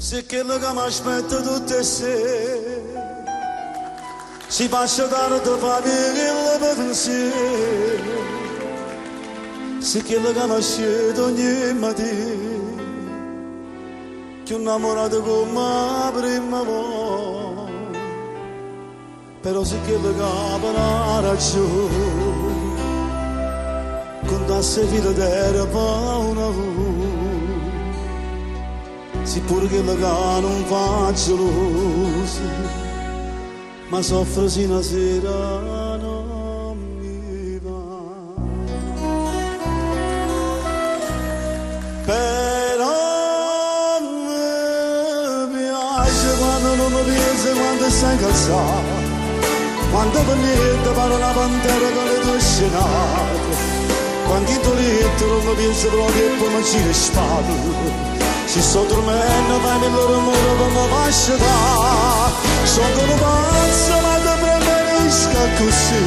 Se quello che mi aspetta tutte se si faccia tardi fa quello per pensiero, se quello che mi scende ogni mattina che un innamorato come la prima volta, però se quello che ha la ragione contasse vita terra fa una volta, si pure quello che non fa geloso, ma soffre sino a sera non mi va. Però mi piace quando non mi pensi, quando stai incazzato, quando per niente pare una pantera con le tue scenate, quando in tuo letto non mi pensi proprio e poi mi gira spalle. Si sto dormendo, fammi il rumore per mi fasciare. Sono un pazzo ma ti preferisco così,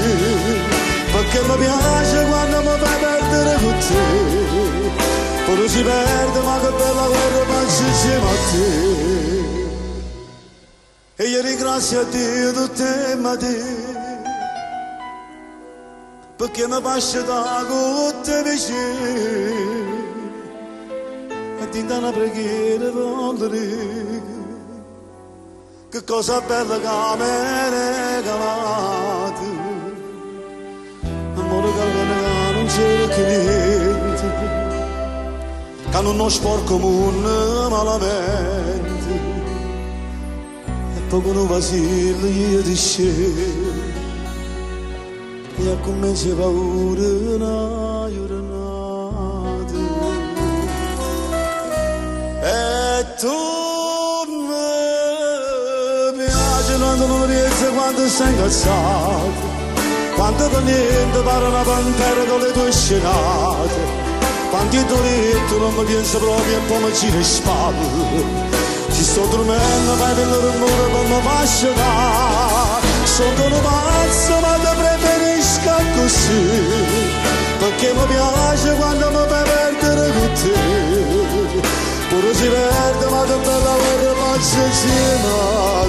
perché mi piace quando mi fai perdere con te. Poi si perde ma che bella guerra faccio insieme a te. E io ringrazio a Dio tutte le mattine, perché mi faccio da con te vicino. Tinta una preghiera per che cosa bella che mi hai regalato, amore che non cerca niente, che non sporco mondo malamente, e poi con un vasillo io ti scelgo, e a comincia paura una giornata. E tu mi piace quando non riesci, quando sei incazzato, quando per niente pare una pantera con le tue scenate, quando in tuo letto non mi pensi proprio e poi mi gira le spalle. Ci sto dormendo, fai del rumore per mi fasciare. Sono un pazzo ma ti preferisco così, perché mi piace quando mi fai perdere con te. Pure si perde ma che bella guerra faccio insieme a